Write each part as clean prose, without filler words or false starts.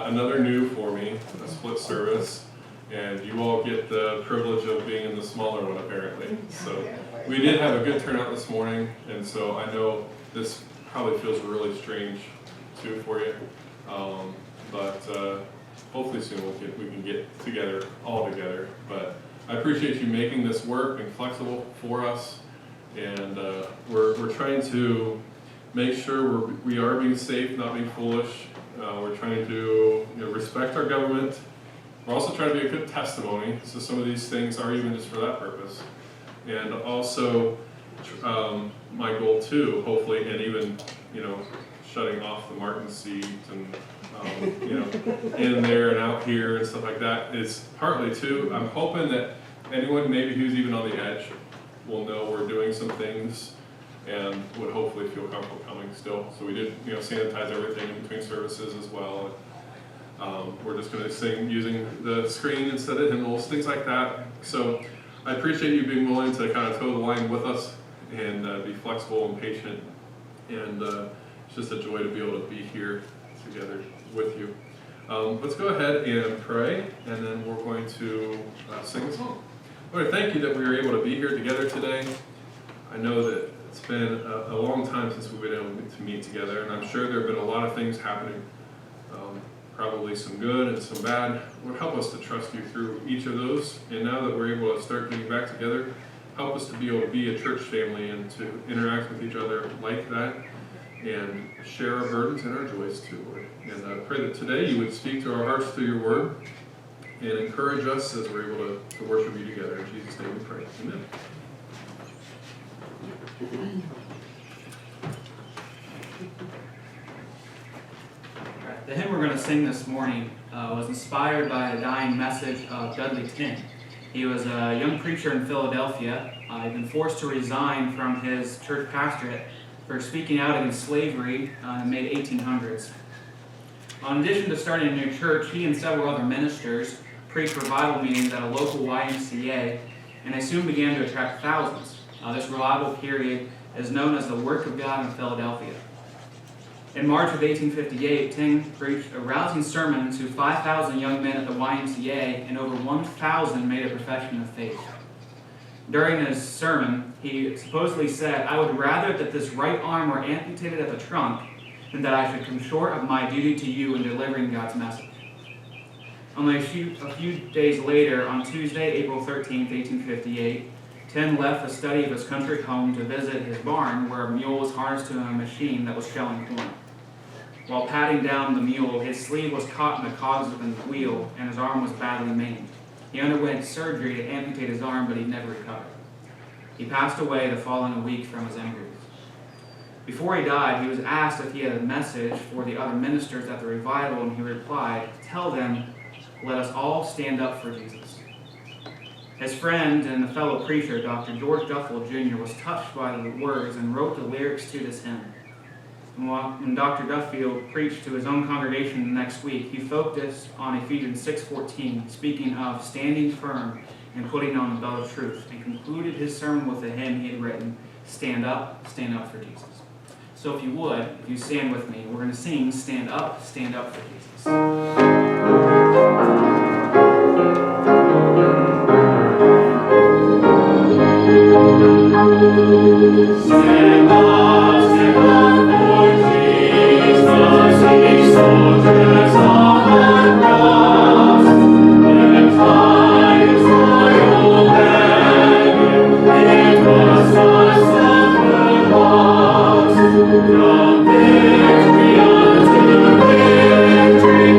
Another new for me, a split service, and you all get the privilege of being in the smaller one apparently. So we did have a good turnout this morning, and so I know this probably feels really strange too for you, but hopefully soon we can get together, all together. But I appreciate you making this work and flexible for us, and we're trying to make sure we are being safe, not being foolish. We're trying to respect our government. We're also trying to be a good testimony, so some of these things are even just for that purpose. And also, my goal too, hopefully, and even shutting off the Martin seat and in there and out here and stuff like that is partly too. I'm hoping that anyone maybe who's even on the edge will know we're doing some things and would hopefully feel comfortable coming still. So we did, sanitize everything in between services as well. We're just going to sing using the screen instead of hymnals, things like that. So I appreciate you being willing to kind of toe the line with us and be flexible and patient. And it's just a joy to be able to be here together with you. Let's go ahead and pray, and then we're going to sing a song. Lord, thank you that we were able to be here together today. I know that it's been a long time since we've been able to meet together, and I'm sure there have been a lot of things happening, probably some good and some bad. Lord, help us to trust you through each of those, and now that we're able to start getting back together, help us to be able to be a church family and to interact with each other like that and share our burdens and our joys too, Lord. And I pray that today you would speak to our hearts through your word and encourage us as we're able to worship you together. In Jesus' name we pray. Amen. The hymn we're going to sing this morning was inspired by a dying message of Dudley Tin. He was a young preacher in Philadelphia. He'd been forced to resign from his church pastorate for speaking out against slavery in the mid-1800s. In addition to starting a new church, he and several other ministers preached revival meetings at a local YMCA, and they soon began to attract thousands. This revival period is known as the Work of God in Philadelphia. In March of 1858, Ting preached a rousing sermon to 5,000 young men at the YMCA, and over 1,000 made a profession of faith. During his sermon, he supposedly said, "I would rather that this right arm were amputated at the trunk than that I should come short of my duty to you in delivering God's message." Only a few days later, on Tuesday, April 13th, 1858, Tin left the study of his country home to visit his barn where a mule was harnessed to a machine that was shelling corn. While patting down the mule, his sleeve was caught in the cogs of the wheel and his arm was badly maimed. He underwent surgery to amputate his arm, but he never recovered. He passed away the following week from his injuries. Before he died, he was asked if he had a message for the other ministers at the revival, and he replied, "Tell them, let us all stand up for Jesus." His friend and a fellow preacher, Dr. George Duffel Jr., was touched by the words and wrote the lyrics to this hymn. And when Dr. Duffield preached to his own congregation the next week, he focused on Ephesians 6:14, speaking of standing firm and putting on the belt of truth, and concluded his sermon with a hymn he had written, stand up for Jesus." So if you would, if you stand with me, we're going to sing Stand Up for Jesus. Stand up for Jesus, ye soldiers of the cross. The tide is royal heaven, it was the suffered loss. From victory unto victory,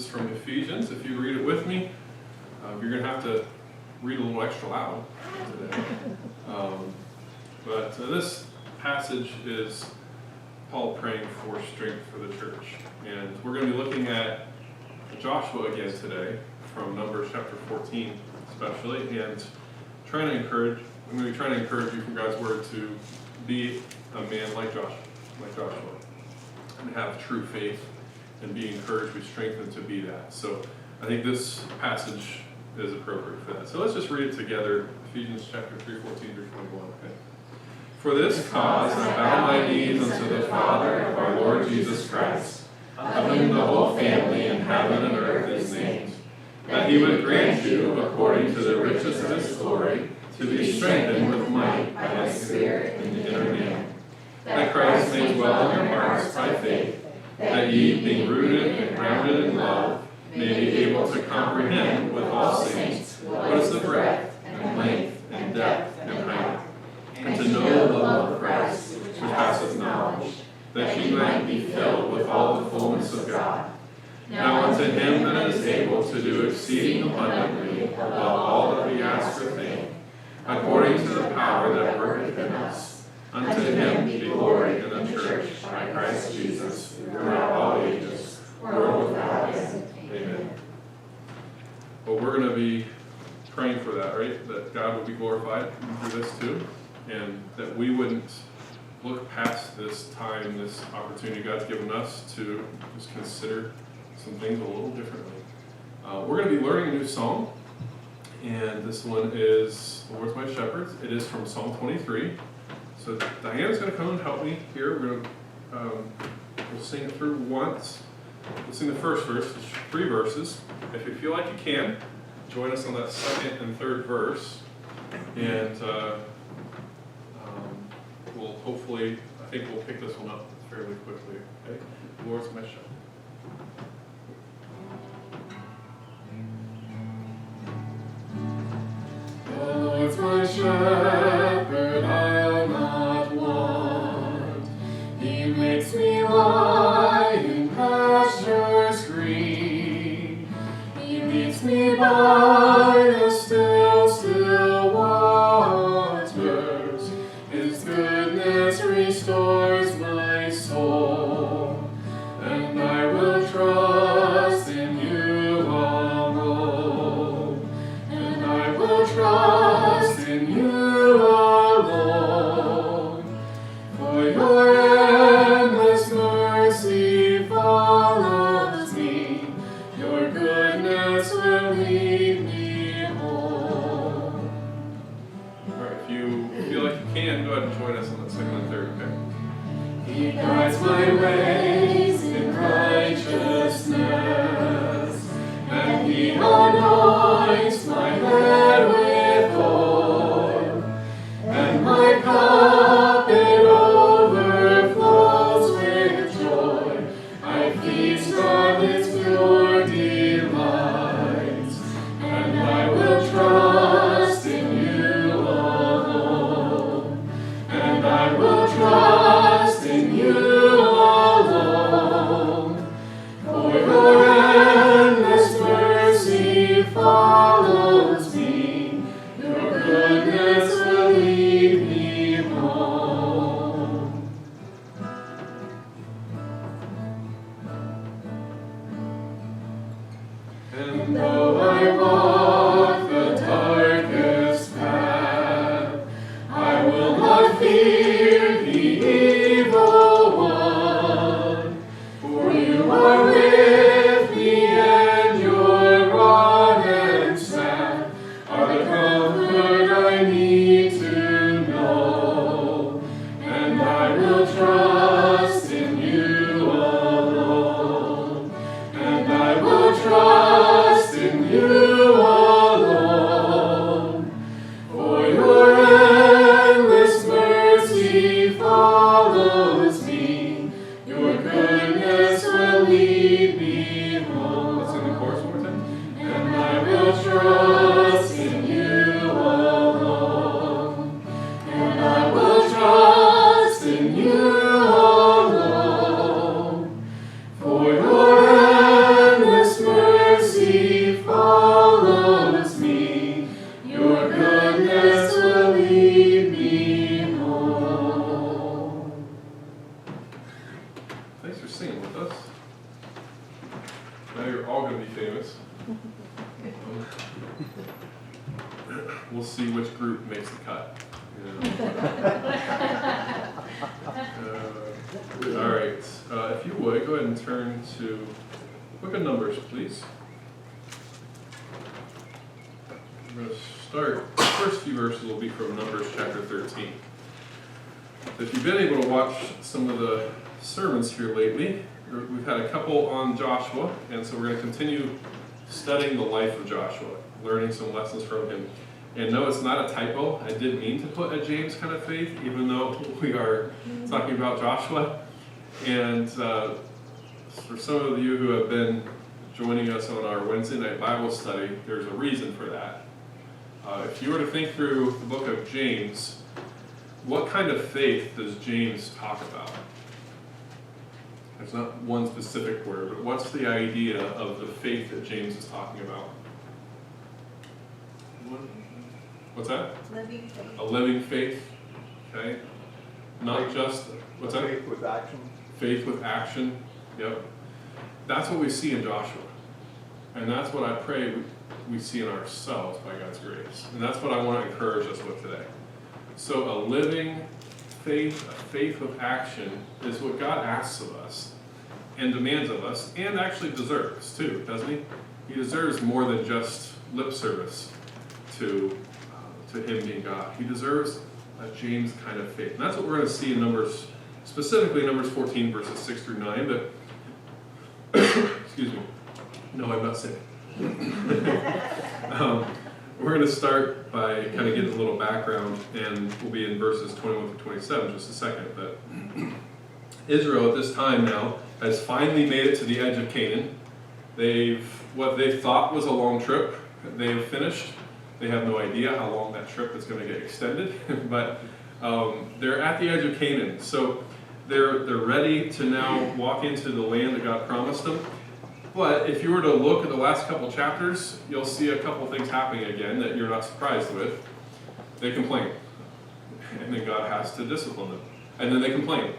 is from Ephesians. If you read it with me, you're going to have to read a little extra loud today. But this passage is Paul praying for strength for the church. And we're going to be looking at Joshua again today, from Numbers chapter 14 especially, and I'm going to be trying to encourage you from God's word to be a man like Joshua, and have true faith and be encouraged, be strengthened to be that. So I think this passage is appropriate for that. So let's just read it together, Ephesians chapter 3, 14 through 21. Okay. For this cause I bow my knees unto the Father of our Lord Jesus Christ, of whom the whole family in heaven and earth is named, that he would grant you, according to the riches of his glory, to be strengthened with might by his Spirit in the inner man, that Christ may dwell in your hearts by faith, that ye, being rooted and grounded in love, may be able to comprehend with all saints what is the breadth and length and depth and height, and to know the love of Christ which passeth knowledge, that ye might be filled with all the fullness of God. Now unto him that is able to do exceeding abundantly above all that we ask or think, according to the power that worketh in us, unto him be glory in the church by Christ Jesus throughout all ages, world without end. Amen. Well, we're going to be praying for that, right? That God would be glorified through this too, and that we wouldn't look past this time, this opportunity God's given us to just consider some things a little differently. We're going to be learning a new song, and this one is The Lord's My Shepherd. It is from Psalm 23. So Diana's going to come and help me here. We're going to we'll sing it through once. We'll sing the first verse, it's 3 verses. If you feel like you can, join us on that second and third verse, and we'll hopefully, I think we'll pick this one up fairly quickly. Okay, The Lord's My Shepherd. The Lord's my shepherd, I'll not want. He makes me lie in pastures green. He leads me by the still, still waters. His goodness restores my soul, and I will trust in you alone. And I will trust in you alone. For your endless mercy follows me. Your goodness will lead me home. Alright, if you feel like you can, go ahead and join us on the second and third, okay? He guides my ways in righteousness, and he anoints my head with oil, and my cup it overflows with joy. I feast on his pure delights, and I will trust in you alone, and I will trust in you alone. For your endless mercy follows me, your goodness will lead me home. And though I walk the darkest path, I will not fear the evil one, for you are with me, and your rod and staff are the comfort I need to know. And I will trust in you alone, and I will trust in you alone. For your endless mercy follows me, your goodness will lead me home. Let's sing the chorus one more time. And I will trust in you alone, and I will trust in you alone. For your endless mercy sing with us. Now you're all going to be famous. We'll see which group makes the cut. All right, if you would, go ahead and turn to Book of Numbers, please. We're going to start, the first few verses will be from Numbers chapter 13. If you've been able to watch some of the sermons here lately, we've had a couple on Joshua, and so we're going to continue studying the life of Joshua, learning some lessons from him. And no, it's not a typo. I did mean to put a James kind of faith, even though we are talking about Joshua. And for some of you who have been joining us on our Wednesday night Bible study, there's a reason for that. If you were to think through the book of James, what kind of faith does James talk about? There's not one specific word, but what's the idea of the faith that James is talking about? What's that? Living faith. A living faith, okay? Not just, what's that? Faith with action. Faith with action, yep. That's what we see in Joshua. And that's what I pray we see in ourselves by God's grace. And that's what I want to encourage us with today. So a living faith, a faith with action, is what God asks of us and demands of us, and actually deserves too, doesn't he? He deserves more than just lip service to him being God. He deserves a James kind of faith. And that's what we're going to see in Numbers, specifically Numbers 14, verses 6 through 9. But, excuse me. No, I'm not sick. We're going to start by kind of getting a little background, and we'll be in verses 21 through 27 in just a second. But Israel at this time now has finally made it to the edge of Canaan. What they thought was a long trip, they've finished. They have no idea how long that trip is going to get extended, but they're at the edge of Canaan. So they're ready to now walk into the land that God promised them. But if you were to look at the last couple chapters, you'll see a couple things happening again that you're not surprised with. They complain, and then God has to discipline them. And then they complain,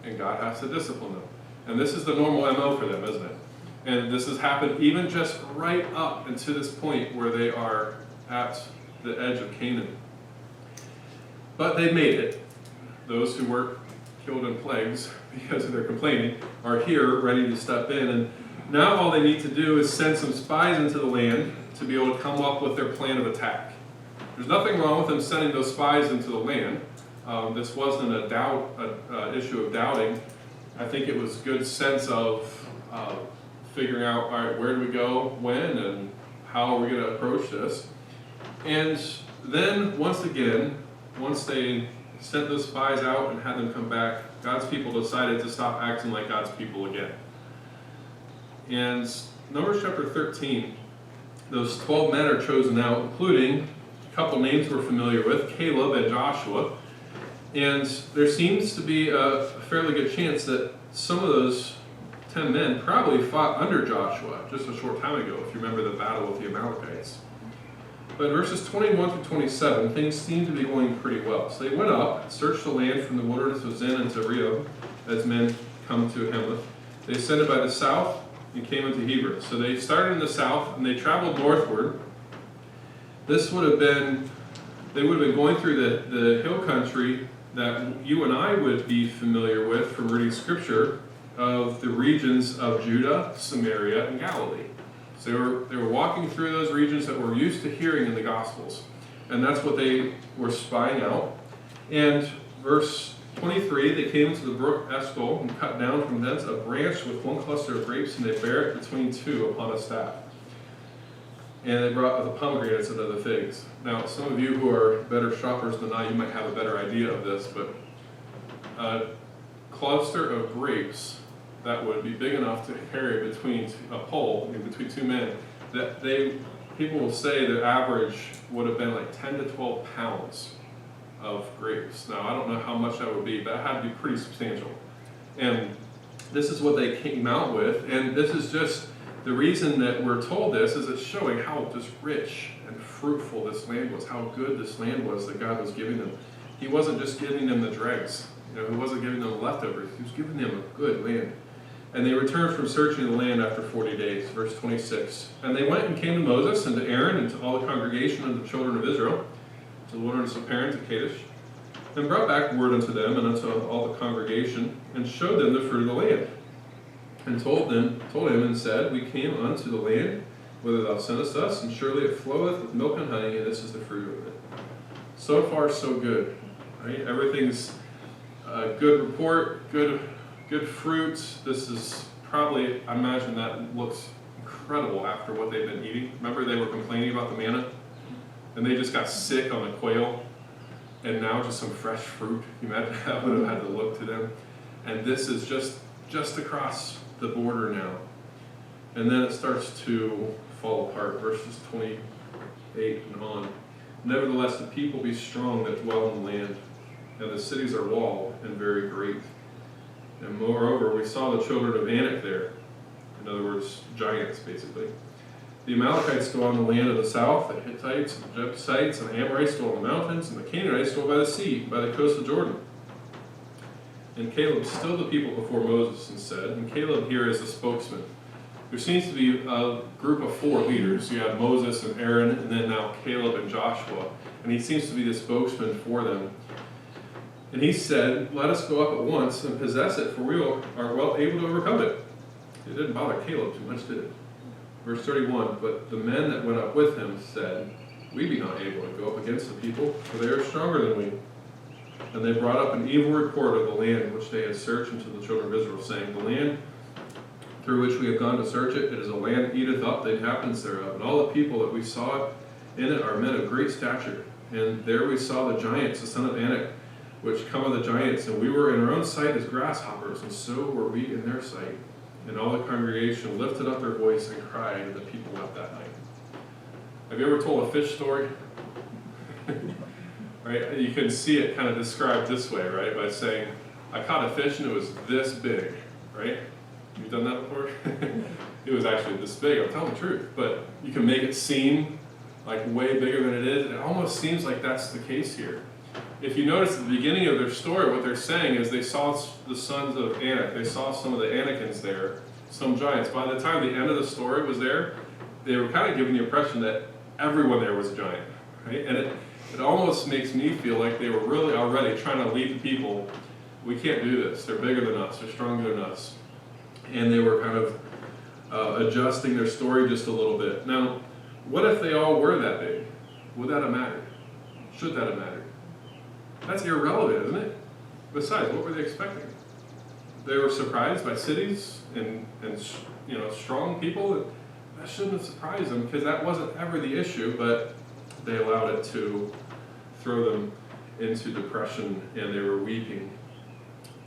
and God has to discipline them. And this is the normal MO for them, isn't it? And this has happened even just right up until this point where they are at the edge of Canaan. But they made it. Those who weren't killed in plagues because of their complaining are here ready to step in. And now all they need to do is send some spies into the land to be able to come up with their plan of attack. There's nothing wrong with them sending those spies into the land. This wasn't an issue of doubting. I think it was good sense of figuring out, all right, where do we go, when, and how are we going to approach this? And then, once they sent those spies out and had them come back, God's people decided to stop acting like God's people again. And Numbers chapter 13, those 12 men are chosen out, including a couple names we're familiar with, Caleb and Joshua. And there seems to be a fairly good chance that some of those 10 men probably fought under Joshua just a short time ago, if you remember the battle with the Amalekites. But in verses 21 through 27, things seem to be going pretty well. So they went up, searched the land from the wilderness of Zin and Rehob, as men come to Hamath. They ascended by the south and came into Hebron. So they started in the south, and they traveled northward. This would have been, they would have been going through the hill country that you and I would be familiar with from reading scripture of the regions of Judah, Samaria, and Galilee. So they were walking through those regions that we're used to hearing in the Gospels. And that's what they were spying out. And verse 23, they came to the brook Eshcol and cut down from thence a branch with one cluster of grapes, and they bare it between two upon a staff. And they brought the pomegranates and the figs. Now, some of you who are better shoppers than I, you might have a better idea of this, but a cluster of grapes that would be big enough to carry between a pole, between two men, that people will say the average would have been like 10 to 12 pounds of grapes. Now, I don't know how much that would be, but it had to be pretty substantial. And this is what they came out with, and this is just, the reason that we're told this is it's showing how just rich and fruitful this land was, how good this land was that God was giving them. He wasn't just giving them the dregs. He wasn't giving them leftovers. He was giving them a good land. And they returned from searching the land after 40 days. Verse 26. And they went and came to Moses and to Aaron and to all the congregation and the children of Israel, to the wilderness of Paran, to Kadesh, and brought back word unto them and unto all the congregation, and showed them the fruit of the land. And told him and said, We came unto the land whither thou sentest us, and surely it floweth with milk and honey, and this is the fruit of it. So far, so good. Right? Everything's a good report, good fruits. This is probably, I imagine that looks incredible after what they've been eating. Remember they were complaining about the manna? And they just got sick on the quail. And now just some fresh fruit. You imagine how it would have had to look to them. And this is just across the border now. And then it starts to fall apart. Verses 28 and on. Nevertheless, the people be strong that dwell in the land, and the cities are walled and very great. And moreover, we saw the children of Anak there. In other words, giants, basically. The Amalekites dwell in the land of the south, the Hittites, and the Jebusites, and the Amorites dwell in the mountains, and the Canaanites dwell by the sea, by the coast of Jordan. And Caleb stilled the people before Moses and said, and Caleb here is the spokesman. There seems to be a group of 4 leaders. You have Moses and Aaron, and then now Caleb and Joshua. And he seems to be the spokesman for them. And he said, Let us go up at once and possess it, for we are well able to overcome it. It didn't bother Caleb too much, did it? Verse 31, But the men that went up with him said, We be not able to go up against the people, for they are stronger than we. And they brought up an evil report of the land which they had searched unto the children of Israel, saying, The land through which we have gone to search it, it is a land that eateth up the inhabitants thereof. And all the people that we saw in it are men of great stature. And there we saw the giants, the son of Anak, which come of the giants, and we were in our own sight as grasshoppers, and so were we in their sight. And all the congregation lifted up their voice and cried, and the people wept that night. Have you ever told a fish story? Right? You can see it kind of described this way, right? By saying, I caught a fish and it was this big, right? You've done that before? It was actually this big, I'm telling the truth. But you can make it seem like way bigger than it is. It almost seems like that's the case here. If you notice at the beginning of their story, what they're saying is they saw the sons of Anak. They saw some of the Anakins there, some giants. By the time the end of the story was there, they were kind of giving the impression that everyone there was a giant. Right? And it almost makes me feel like they were really already trying to lead the people. We can't do this. They're bigger than us. They're stronger than us. And they were kind of adjusting their story just a little bit. Now, what if they all were that big? Would that have mattered? Should that have mattered? That's irrelevant, isn't it? Besides, what were they expecting? They were surprised by cities and strong people. That shouldn't have surprised them, because that wasn't ever the issue, but they allowed it to throw them into depression, and they were weeping.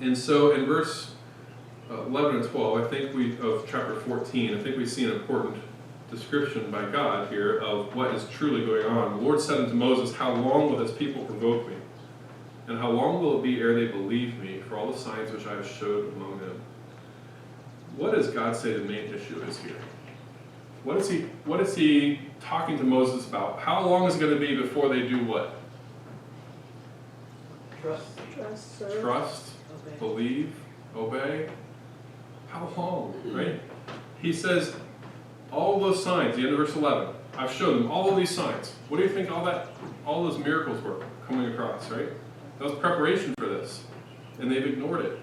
And so in verse 11 and 12, of chapter 14, I think we see an important description by God here of what is truly going on. The Lord said unto Moses, How long will this people provoke me? And how long will it be ere they believe me for all the signs which I have showed among them? What does God say the main issue is here? What is he talking to Moses about? How long is it going to be before they do what? Trust, believe, obey. How long, right? He says, all those signs, the end of verse 11, I've showed them all of these signs. What do you think all those miracles were coming across, right? That was preparation for this, and they've ignored it.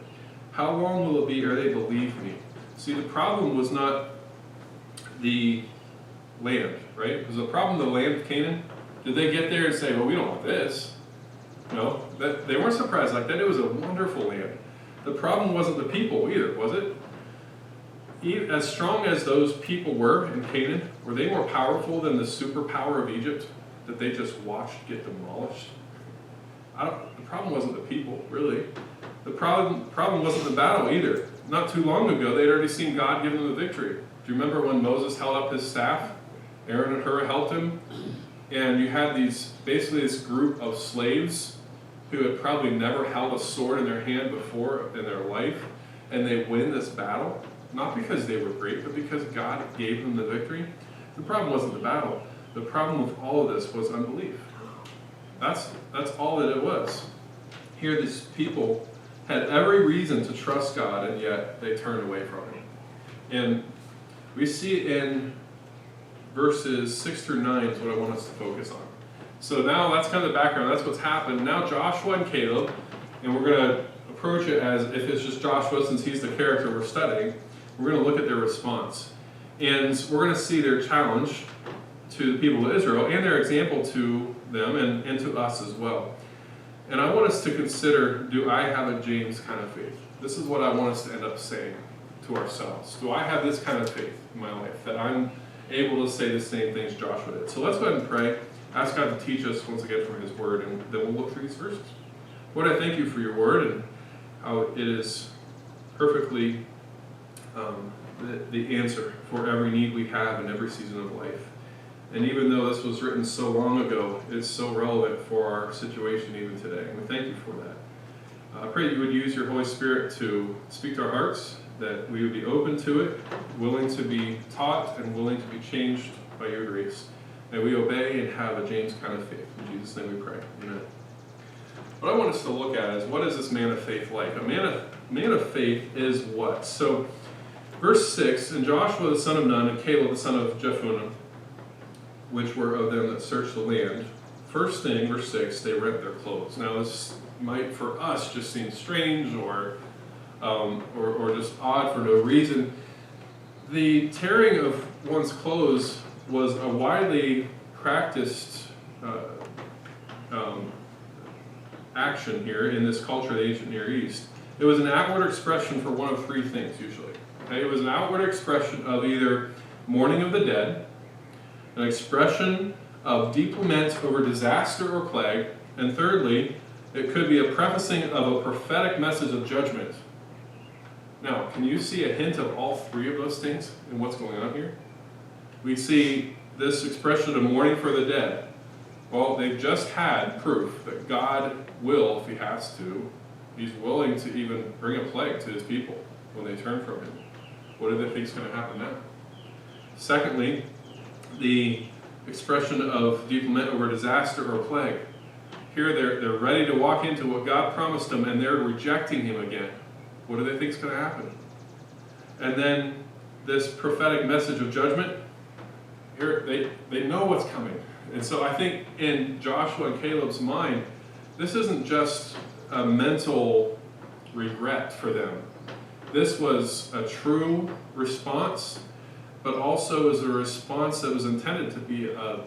How long will it be ere they believe me? See, the problem was not the land, right? Was the problem the land of Canaan? Did they get there and say, well, we don't want this? No, they weren't surprised like that. It was a wonderful land. The problem wasn't the people either, was it? As strong as those people were in Canaan, were they more powerful than the superpower of Egypt that they just watched get demolished? The problem wasn't the people, really. The problem wasn't the battle either. Not too long ago, they'd already seen God give them the victory. Do you remember when Moses held up his staff? Aaron and Hur helped him. And you had basically this group of slaves who had probably never held a sword in their hand before in their life. And they win this battle, not because they were great, but because God gave them the victory. The problem wasn't the battle. The problem with all of this was unbelief. That's all that it was. Here, these people had every reason to trust God, and yet they turned away from Him. And we see it in verses 6 through 9 is what I want us to focus on. So now that's kind of the background. That's what's happened. Now Joshua and Caleb, and we're going to approach it as if it's just Joshua, since he's the character we're studying. We're going to look at their response. And we're going to see their challenge to the people of Israel and their example to them and to us as well. And I want us to consider, do I have a James kind of faith? This is what I want us to end up saying to ourselves. Do I have this kind of faith in my life, that I'm able to say the same things Joshua did? So let's go ahead and pray. Ask God to teach us once again from His Word, and then we'll look through these verses. Lord, I thank You for Your Word and how it is perfectly the answer for every need we have in every season of life. And even though this was written so long ago, it's so relevant for our situation even today. And we thank You for that. I pray that You would use Your Holy Spirit to speak to our hearts, that we would be open to it, willing to be taught, and willing to be changed by Your grace. That we obey and have a James kind of faith. In Jesus' name we pray. Amen. What I want us to look at is, what is this man of faith like? A man of faith is what? So, verse 6, and Joshua the son of Nun and Caleb the son of Jephunneh, which were of them that searched the land. First thing, verse 6, they rent their clothes. Now this might for us just seem strange or just odd for no reason. The tearing of one's clothes was a widely practiced action here in this culture of the ancient Near East. It was an outward expression for one of three things usually. Okay? It was an outward expression of either mourning of the dead, an expression of deep lament over disaster or plague, and thirdly, it could be a prefacing of a prophetic message of judgment. Now, can you see a hint of all three of those things in what's going on here? We see this expression of mourning for the dead. Well, they've just had proof that God will, if He has to, He's willing to even bring a plague to His people when they turn from Him. What do they think is going to happen now? Secondly, the expression of deep lament over disaster or plague. Here they're ready to walk into what God promised them, and they're rejecting Him again. What do they think is going to happen? And then this prophetic message of judgment, here they know what's coming. And so I think in Joshua and Caleb's mind, this isn't just a mental regret for them. This was a true response, but also is a response that was intended to be a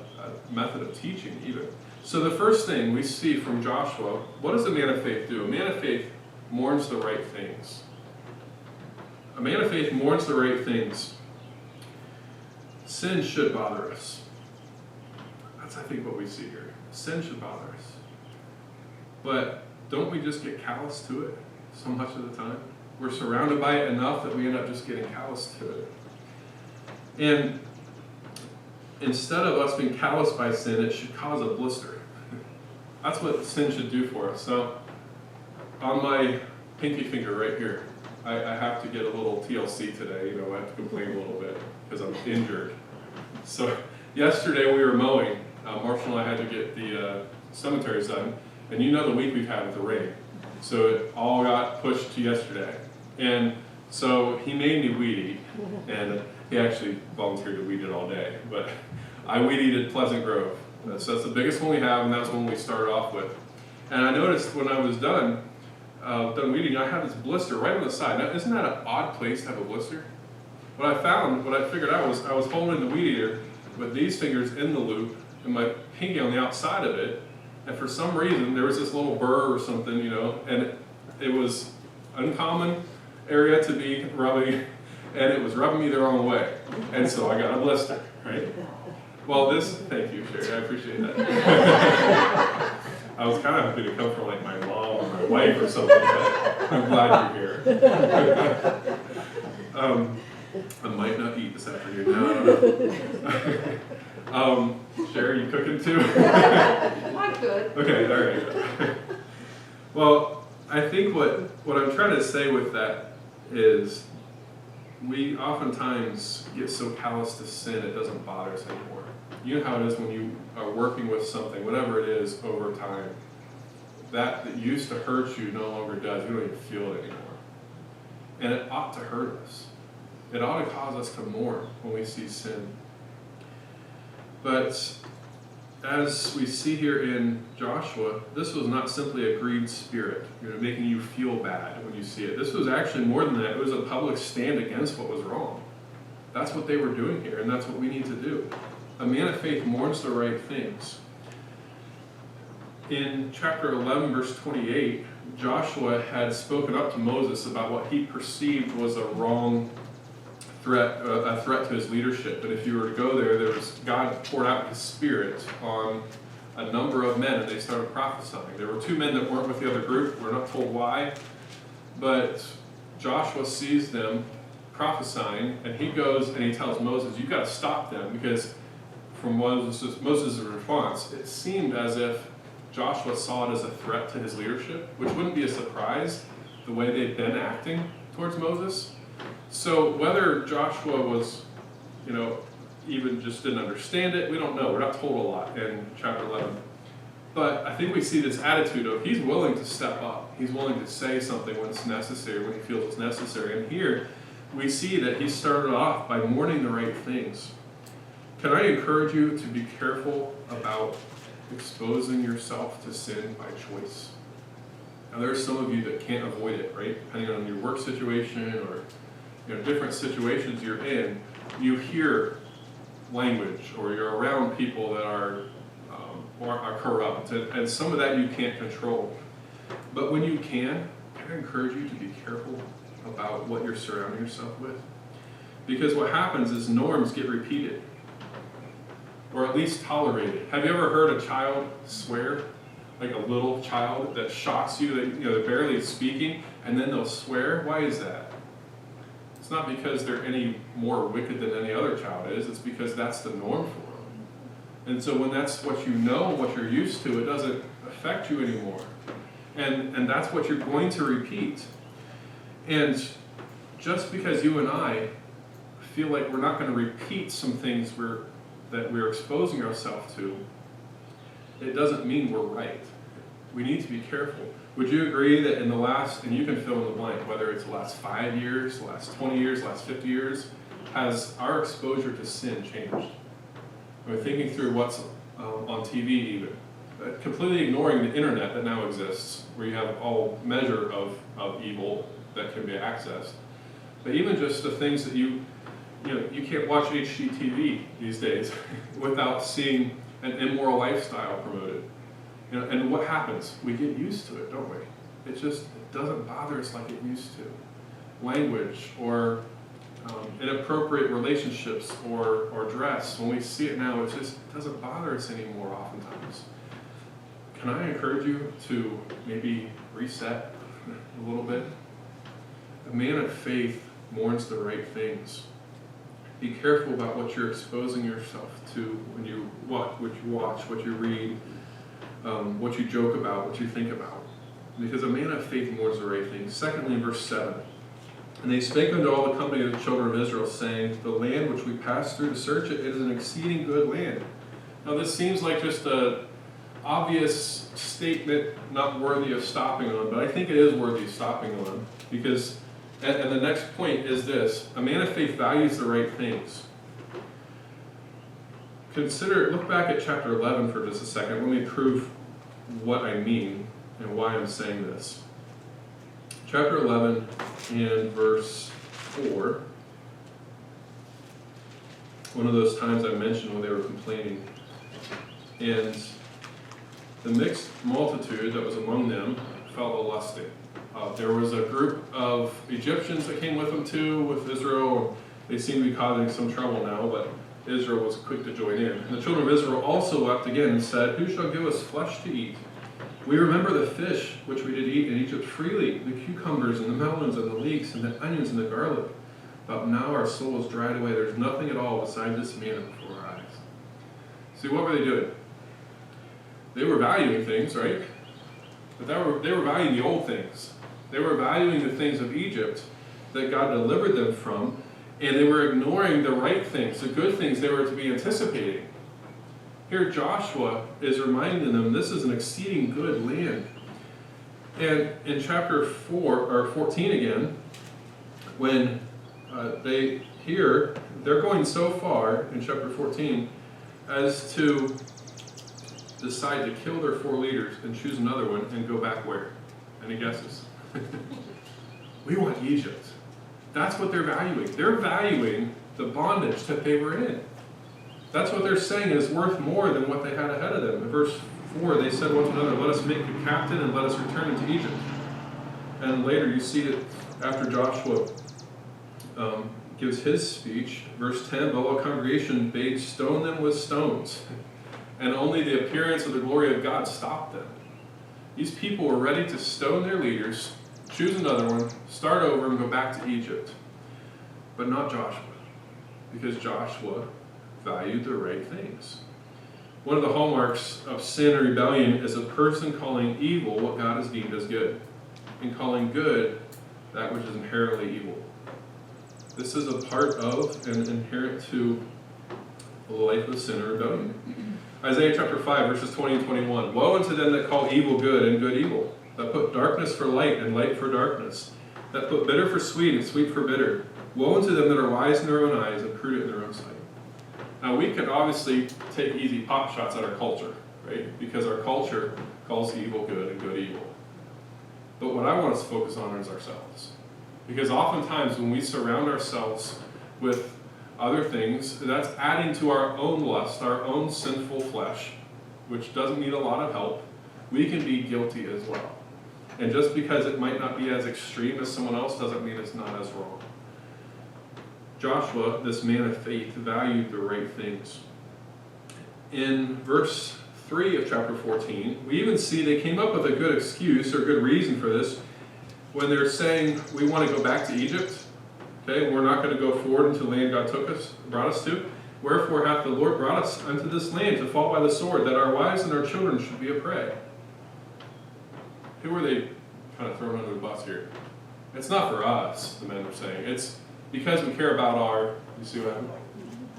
method of teaching even. So the first thing we see from Joshua, what does a man of faith do? A man of faith mourns the right things. A man of faith mourns the right things. Sin should bother us. That's, I think, what we see here. Sin should bother us. But don't we just get callous to it so much of the time? We're surrounded by it enough that we end up just getting callous to it. And instead of us being calloused by sin, it should cause a blister. That's what sin should do for us. So, on my pinky finger right here, I have to get a little TLC today. I have to complain a little bit because I'm injured. So, yesterday we were mowing. Marshall and I had to get the cemeteries done. And the week we've had with the rain. So it all got pushed to yesterday. And so he made me weed eat. And he actually volunteered to weed it all day. But I weed eated Pleasant Grove. So that's the biggest one we have, and that's the one we started off with. And I noticed when I was done weeding, I had this blister right on the side. Now, isn't that an odd place to have a blister? What I figured out was I was holding the weed eater with these fingers in the loop and my pinky on the outside of it. And for some reason, there was this little burr or something, and it was uncommon area to be rubbing, and it was rubbing me the wrong way. And so I got a blister, right? Well, thank you, Sherry, I appreciate that. I was kind of hoping to come from like my mom or my wife or something, but I'm glad you're here. I might not eat this afternoon. No, I don't know. Sherry, you cooking too? I could. Okay, all right. Well, I think what I'm trying to say with that is we oftentimes get so callous to sin it doesn't bother us anymore. You know how it is when you are working with something, whatever it is, over time. that used to hurt you no longer does. You don't even feel it anymore. And it ought to hurt us. It ought to cause us to mourn when we see sin. But as we see here in Joshua, this was not simply a grieved spirit, making you feel bad when you see it. This was actually more than that. It was a public stand against what was wrong. That's what they were doing here, and that's what we need to do. A man of faith mourns the right things. In chapter 11, verse 28, Joshua had spoken up to Moses about what he perceived was a wrong threat, a threat to his leadership. But if you were to go there, God poured out his spirit on a number of men, and they started prophesying. There were 2 men that weren't with the other group. We're not told why. But Joshua sees them prophesying, and he goes and he tells Moses, you've got to stop them, because from Moses' response, it seemed as if Joshua saw it as a threat to his leadership, which wouldn't be a surprise the way they'd been acting towards Moses. So whether Joshua was, even just didn't understand it, we don't know. We're not told a lot in chapter 11. But I think we see this attitude of he's willing to step up. He's willing to say something when it's necessary, when he feels it's necessary. And here we see that he started off by mourning the right things. Can I encourage you to be careful about exposing yourself to sin by choice? Now there are some of you that can't avoid it, right? Depending on your work situation or different situations you're in, you hear language or you're around people that are corrupt, and some of that you can't control. But when you can I encourage you to be careful about what you're surrounding yourself with? Because what happens is norms get repeated, or at least tolerated. Have you ever heard a child swear? Like a little child that shocks you, that they're barely speaking, and then they'll swear? Why is that? It's not because they're any more wicked than any other child is, it's because that's the norm for them. And so when that's what you know, what you're used to, it doesn't affect you anymore. And that's what you're going to repeat. And just because you and I feel like we're not going to repeat some things that we're exposing ourselves to, it doesn't mean we're right. We need to be careful. Would you agree that in the last, and you can fill in the blank, whether it's the last 5 years, the last 20 years, the last 50 years, has our exposure to sin changed? We're thinking through what's on TV even, completely ignoring the internet that now exists, where you have all measure of evil that can be accessed. But even just the things that you can't watch HGTV these days without seeing an immoral lifestyle promoted. And what happens? We get used to it, don't we? It doesn't bother us like it used to. Language or inappropriate relationships or dress, when we see it now, it just doesn't bother us anymore oftentimes. Can I encourage you to maybe reset a little bit? A man of faith mourns the right things. Be careful about what you're exposing yourself to when you watch, what you read, what you joke about, what you think about. Because a man of faith mourns the right things. Secondly, in verse 7, and they spake unto all the company of the children of Israel, saying, the land which we passed through to search it, it is an exceeding good land. Now this seems like just an obvious statement not worthy of stopping on, but I think it is worthy of stopping on, because, and the next point is this: a man of faith values the right things. Look back at chapter 11 for just a second. Let me prove what I mean and why I'm saying this. Chapter 11 and verse 4. One of those times I mentioned when they were complaining. And the mixed multitude that was among them felt a lusting. There was a group of Egyptians that came with them too, with Israel. They seemed to be causing some trouble now, but Israel was quick to join in. And the children of Israel also wept again and said, who shall give us flesh to eat? We remember the fish which we did eat in Egypt freely, the cucumbers and the melons and the leeks and the onions and the garlic. But now our soul is dried away. There's nothing at all besides this manna before our eyes. See, what were they doing? They were valuing things, right? But they were valuing the old things. They were valuing the things of Egypt that God delivered them from, and they were ignoring the right things, the good things they were to be anticipating. Here Joshua is reminding them this is an exceeding good land. And in chapter 4, or 14 again, when they're going so far in chapter 14 as to decide to kill their 4 leaders and choose another one and go back where? Any guesses? We want Egypt. That's what they're valuing. They're valuing the bondage that they were in. That's what they're saying is worth more than what they had ahead of them. In verse 4, they said one to another, let us make a captain and let us return into Egypt. And later you see it after Joshua gives his speech. Verse 10, the whole congregation bade stone them with stones. And only the appearance of the glory of God stopped them. These people were ready to stone their leaders, choose another one, start over, and go back to Egypt. But not Joshua, because Joshua valued the right things. One of the hallmarks of sin or rebellion is a person calling evil what God has deemed as good, and calling good that which is inherently evil. This is a part of and inherent to the life of sin or rebellion. Isaiah chapter 5, verses 20 and 21. Woe unto them that call evil good and good evil, that put darkness for light and light for darkness, that put bitter for sweet and sweet for bitter. Woe unto them that are wise in their own eyes and prudent in their own sight. Now we can obviously take easy pop shots at our culture, right? Because our culture calls evil good and good evil. But what I want us to focus on is ourselves. Because oftentimes when we surround ourselves with other things, that's adding to our own lust, our own sinful flesh, which doesn't need a lot of help. We can be guilty as well. And just because it might not be as extreme as someone else doesn't mean it's not as wrong. Joshua, this man of faith, valued the right things. In verse 3 of chapter 14, we even see they came up with a good excuse or good reason for this when they're saying, we want to go back to Egypt. Okay, we're not going to go forward into the land God brought us to. Wherefore hath the Lord brought us unto this land to fall by the sword, that our wives and our children should be a prey. Who are they kind of throwing under the bus here? It's not for us, the men are saying. It's because we care about you see what I mean?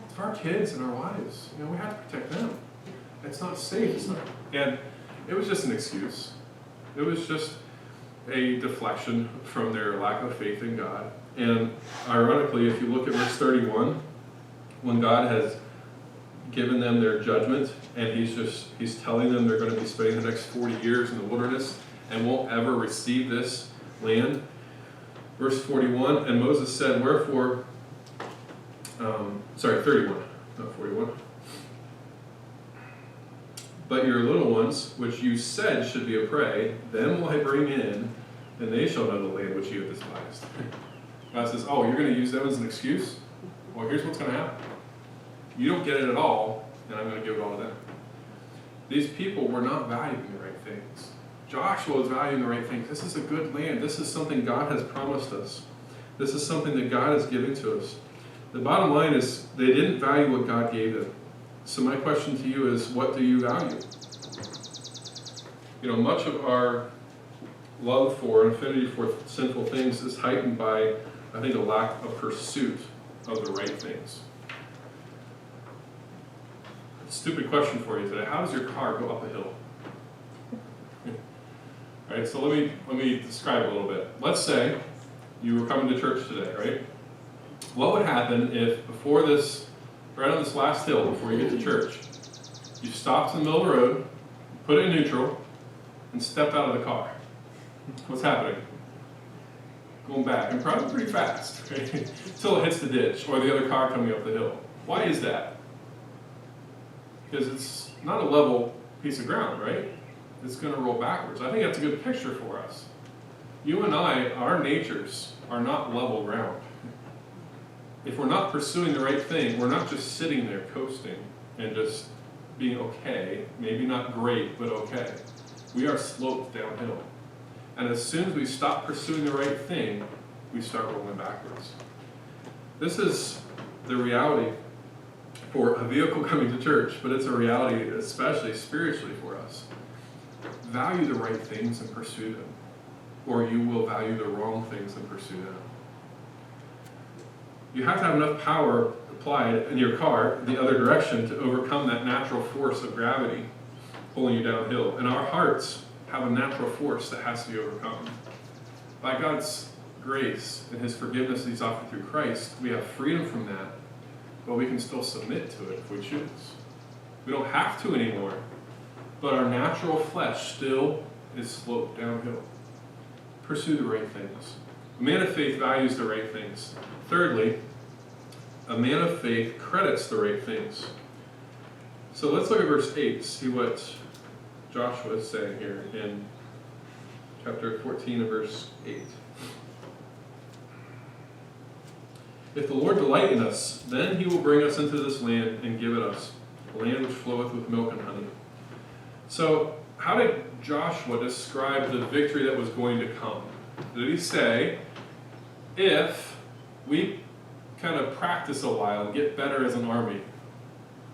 It's for our kids and our wives. We have to protect them. It's not safe. And it was just an excuse. It was just a deflection from their lack of faith in God. And ironically, if you look at verse 31, when God has given them their judgment, and he's telling them they're going to be spending the next 40 years in the wilderness and won't ever receive this land. Verse 41, and Moses said, wherefore, 31, not 41. But your little ones, which you said should be a prey, them will I bring in, and they shall know the land which you have despised. God says, oh, you're going to use them as an excuse? Well, here's what's going to happen. You don't get it at all, and I'm going to give it all to them. These people were not valuing the right things. Joshua was valuing the right things. This is a good land. This is something God has promised us. This is something that God has given to us. The bottom line is they didn't value what God gave them. So my question to you is, what do you value? Much of our love for and affinity for sinful things is heightened by, I think, a lack of pursuit of the right things. Stupid question for you today. How does your car go up a hill? All right, so let me describe it a little bit. Let's say you were coming to church today, right? What would happen if before this, right on this last hill, before you get to church, you stopped in the middle of the road, put it in neutral, and stepped out of the car? What's happening? Going back, and probably pretty fast, right? Until it hits the ditch or the other car coming up the hill. Why is that? Because it's not a level piece of ground, right? It's going to roll backwards. I think that's a good picture for us. You and I, our natures are not level ground. If we're not pursuing the right thing, we're not just sitting there coasting and just being okay, maybe not great, but okay. We are sloped downhill. And as soon as we stop pursuing the right thing, we start rolling backwards. This is the reality for a vehicle coming to church, but it's a reality especially spiritually for us. Value the right things and pursue them, or you will value the wrong things and pursue them. You have to have enough power applied in your car the other direction to overcome that natural force of gravity pulling you downhill. And our hearts have a natural force that has to be overcome. By God's grace and his forgiveness that he's offered through Christ, we have freedom from that, but we can still submit to it if we choose. We don't have to anymore, but our natural flesh still is sloped downhill. Pursue the right things. A man of faith values the right things. Thirdly, a man of faith credits the right things. So let's look at verse 8, see what Joshua is saying here in chapter 14 and verse 8. If the Lord delight in us, then he will bring us into this land and give it us, a land which floweth with milk and honey. So, how did Joshua describe the victory that was going to come? Did he say, if we kind of practice a while and get better as an army,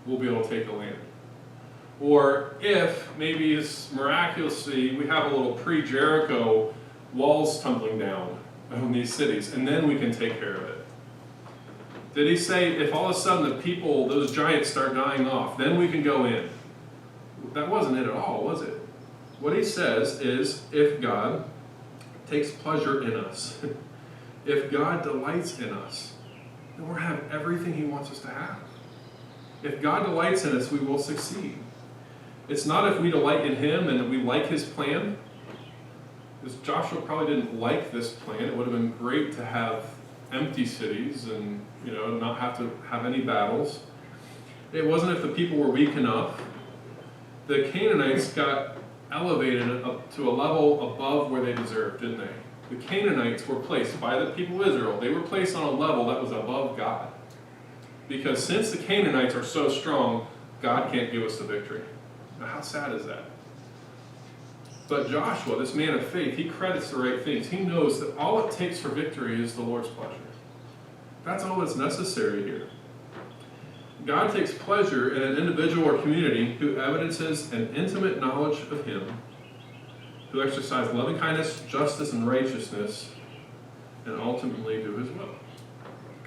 we'll be able to take the land? Or if maybe it's miraculously we have a little pre-Jericho walls tumbling down on these cities, and then we can take care of it? Did he say if all of a sudden the people, those giants start dying off, then we can go in? That wasn't it at all, was it? What he says is if God takes pleasure in us, if God delights in us, then we'll have everything he wants us to have. If God delights in us, we will succeed. It's not if we delight in him and we like his plan. Because Joshua probably didn't like this plan. It would have been great to have empty cities and not have to have any battles. It wasn't if the people were weak enough. The Canaanites got elevated up to a level above where they deserved, didn't they? The Canaanites were placed by the people of Israel. They were placed on a level that was above God. Because since the Canaanites are so strong, God can't give us the victory. Now, how sad is that? But Joshua, this man of faith, he credits the right things. He knows that all it takes for victory is the Lord's pleasure. That's all that's necessary here. God takes pleasure in an individual or community who evidences an intimate knowledge of him, who exercise loving kindness, justice, and righteousness, and ultimately do his will.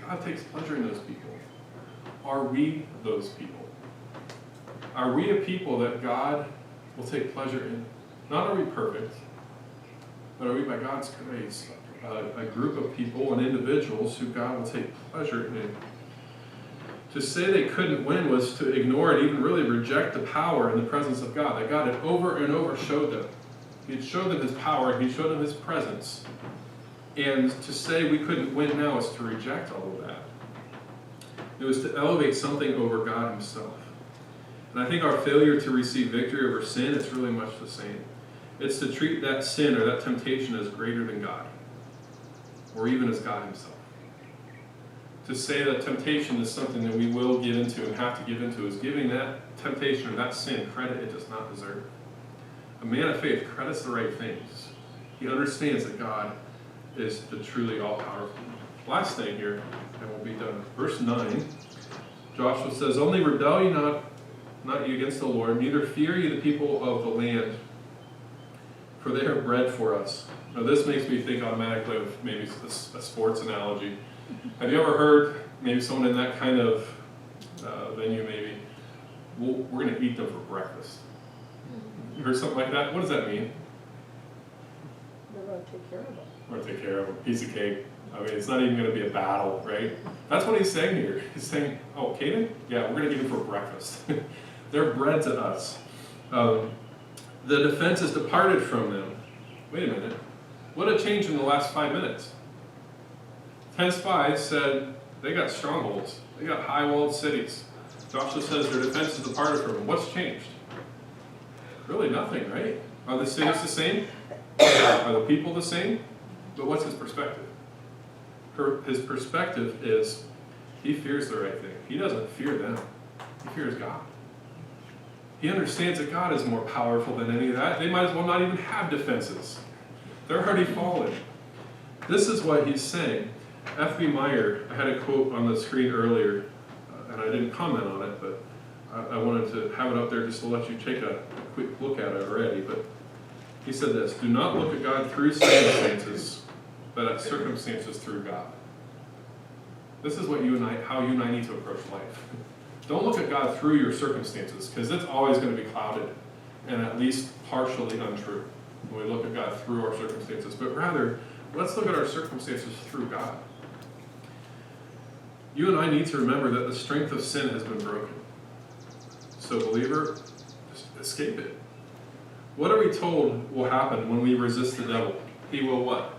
God takes pleasure in those people. Are we those people? Are we a people that God will take pleasure in? Not are we perfect, but are we by God's grace a group of people and individuals who God will take pleasure in? To say they couldn't win was to ignore and even really reject the power and the presence of God, that God had over and over showed them. He had showed them his power, he showed them his presence. And to say we couldn't win now is to reject all of that. It was to elevate something over God himself. And I think our failure to receive victory over sin is really much the same. It's to treat that sin or that temptation as greater than God, or even as God himself. To say that temptation is something that we will get into and have to give into is giving that temptation or that sin credit it does not deserve. A man of faith credits the right things. He understands that God is the truly all-powerful. Last thing here, and we'll be done. Verse 9, Joshua says, only rebel ye not ye against the Lord, neither fear ye the people of the land, for they are bread for us. Now this makes me think automatically of maybe a sports analogy. Have you ever heard maybe someone in that kind of venue maybe, we're going to eat them for breakfast? You heard something like that? What does that mean? We're going to take care of it. We're going to take care of a piece of cake. I mean, it's not even going to be a battle, right? That's what he's saying here. He's saying, oh, Canaan? Yeah, we're going to eat them for breakfast. They're bread to us. The defense has departed from them. Wait a minute. What a change in the last 5 minutes. 10 spies said they got strongholds. They got high-walled cities. Joshua says their defense has departed from them. What's changed? Really nothing, right? Are the cities the same? Are the people the same? But what's his perspective? His perspective is he fears the right thing. He doesn't fear them. He fears God. He understands that God is more powerful than any of that. They might as well not even have defenses. They're already fallen. This is what he's saying. F.B. Meyer, I had a quote on the screen earlier, and I didn't comment on it, but I wanted to have it up there just to let you take a quick look at it already. But he said this, do not look at God through circumstances, but at circumstances through God. This is what how you and I need to approach life. Don't look at God through your circumstances, because it's always going to be clouded and at least partially untrue. when we look at God through our circumstances, but rather, let's look at our circumstances through God. You and I need to remember that the strength of sin has been broken. So, believer, just escape it. What are we told will happen when we resist the devil? He will what?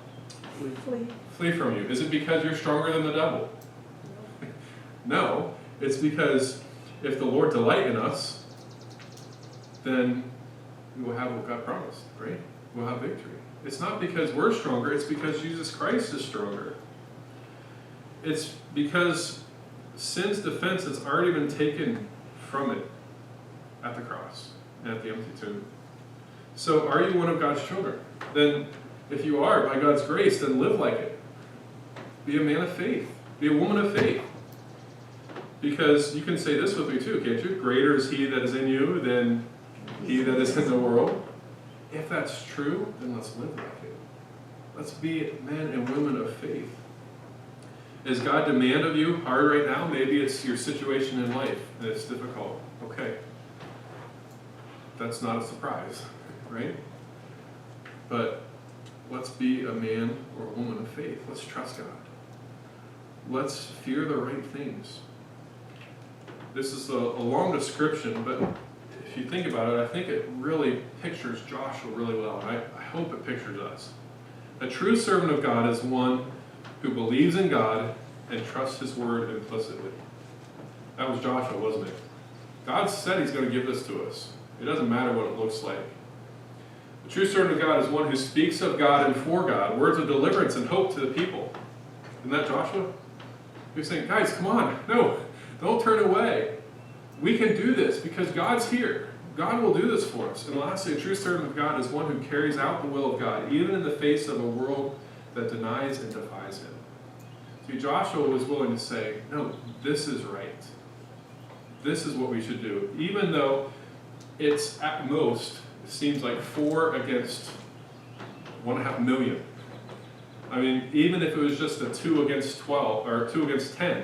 Flee. Flee from you. Is it because you're stronger than the devil? No. It's because if the Lord delight in us, then we will have what God promised, right? We'll have victory. It's not because we're stronger, it's because Jesus Christ is stronger. It's because sin's defense has already been taken from it at the cross and at the empty tomb. So are you one of God's children? Then if you are, by God's grace, then live like it. Be a man of faith. Be a woman of faith. Because you can say this with me too, can't you? Greater is he that is in you than he that is in the world. If that's true, then let's live like it. Let's be men and women of faith. Is God demand of you hard right now? Maybe it's your situation in life and it's difficult. Okay. That's not a surprise, right? But let's be a man or a woman of faith. Let's trust God. Let's fear the right things. This is a long description, but if you think about it, I think it really pictures Joshua really well, and I hope it pictures us. A true servant of God is one who believes in God and trusts his word implicitly. That was Joshua, wasn't it? God said he's going to give this to us. It doesn't matter what it looks like. The true servant of God is one who speaks of God and for God, words of deliverance and hope to the people. Isn't that Joshua? You're saying, guys, come on. No, don't turn away. We can do this because God's here. God will do this for us. And lastly, a true servant of God is one who carries out the will of God, even in the face of a world that denies and defies him. See, Joshua was willing to say, no, this is right. This is what we should do. Even though it's at most, it seems like 4 against 1.5 million. I mean, even if it was just a 2 against 12, or 2 against 10,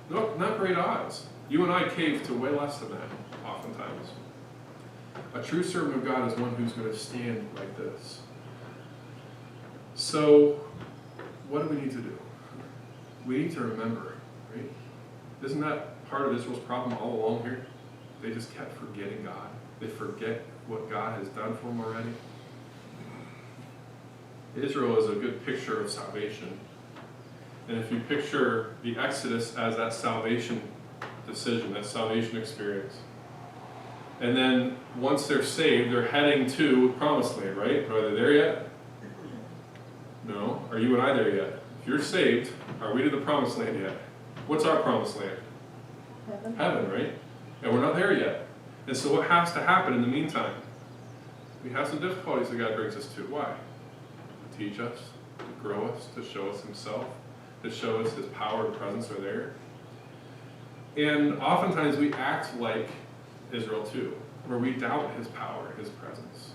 not great odds. You and I cave to way less than that, oftentimes. A true servant of God is one who's going to stand like this. So, what do we need to do? We need to remember, right? Isn't that part of Israel's problem all along here? They just kept forgetting God. They forget what God has done for them already. Israel is a good picture of salvation. And if you picture the Exodus as that salvation decision, that salvation experience, and then once they're saved, they're heading to Promised Land, right? Are they there yet? No. Are you and I there yet? If you're saved, are we to the Promised Land yet? What's our Promised Land? Heaven. Heaven, right? And we're not there yet. And so what has to happen in the meantime? We have some difficulties that God brings us to. Why? To teach us, to grow us, to show us himself, to show us his power and presence are there. And oftentimes we act like Israel too, where we doubt his power, his presence.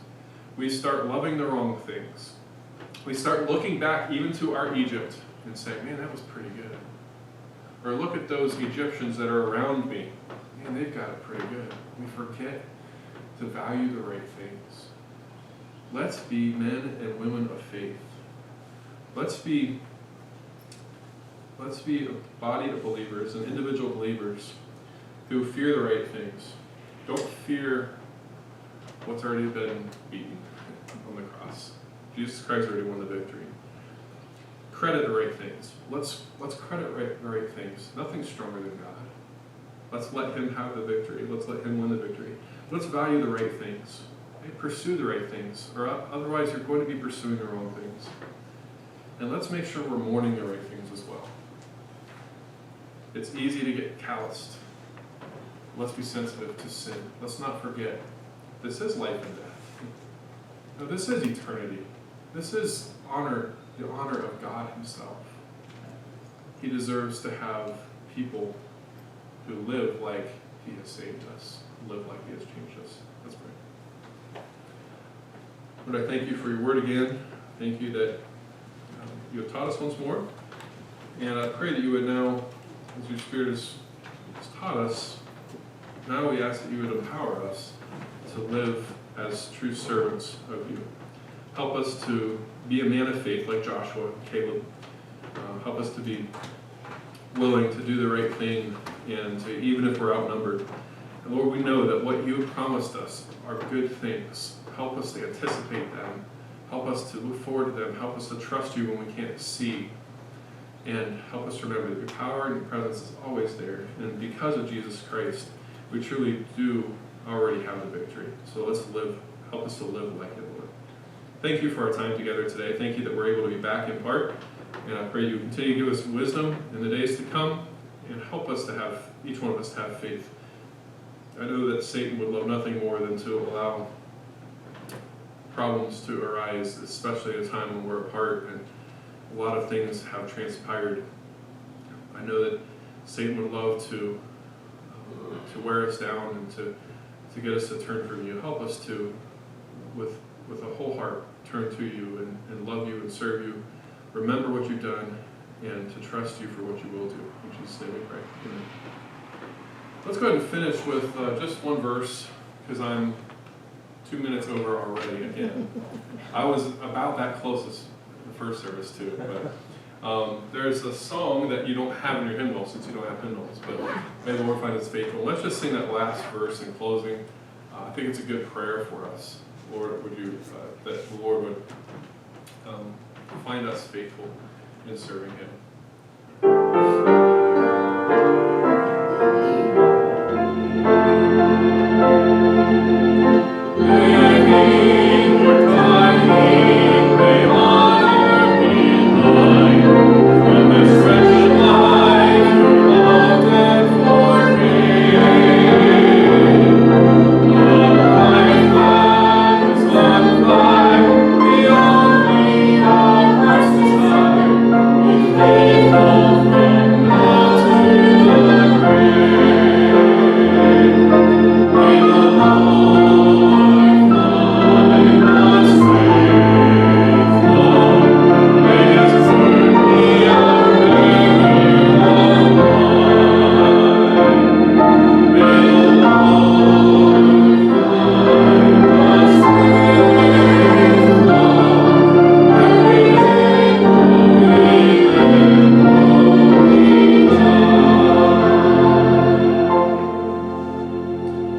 We start loving the wrong things. We start looking back even to our Egypt and saying, man, that was pretty good. Or look at those Egyptians that are around me. Man, they've got it pretty good. We forget to value the right things. Let's be men and women of faith. Let's be a body of believers and individual believers who fear the right things. Don't fear what's already been beaten on the cross. Jesus Christ already won the victory. Credit the right things. Let's credit the right things. Nothing's stronger than God. Let's let him have the victory. Let's let him win the victory. Let's value the right things. Pursue the right things, or otherwise you're going to be pursuing the wrong things. And let's make sure we're mourning the right things as well. It's easy to get calloused. Let's be sensitive to sin. Let's not forget, this is life and death. No, this is eternity. This is honor, the honor of God himself. He deserves to have people who live like he has saved us, live like he has changed us. Let's pray. Lord, I thank you for your word again. Thank you that you have taught us once more. And I pray that you would now, as your Spirit has taught us, now we ask that you would empower us to live as true servants of you. help us to be a man of faith like Joshua, Caleb. Help us to be willing to do the right thing, and to, even if we're outnumbered. And Lord, we know that what you have promised us are good things. Help us to anticipate them. Help us to look forward to them. Help us to trust you when we can't see. And help us remember that your power and your presence is always there. And because of Jesus Christ, we truly do already have the victory. So let's live. Help us to live like it, Lord. Thank you for our time together today. Thank you that we're able to be back in part. And I pray you continue to give us wisdom in the days to come, and help us to have, each one of us to have faith. I know that Satan would love nothing more than to allow problems to arise, especially at a time when we're apart and a lot of things have transpired. I know that Satan would love to wear us down and to get us to turn from you. Help us to, with a whole heart, turn to you and love you and serve you. Remember what you've done, and to trust you for what you will do. In Jesus' name we pray. Amen. Let's go ahead and finish with just one verse, because I'm 2 minutes over already again. I was about that closest in the first service too, but there's a song that you don't have in your hymnal, since you don't have hymnals, but may the Lord find us faithful. Let's just sing that last verse in closing. I think it's a good prayer for us. Lord, would you, that the Lord would find us faithful in serving him.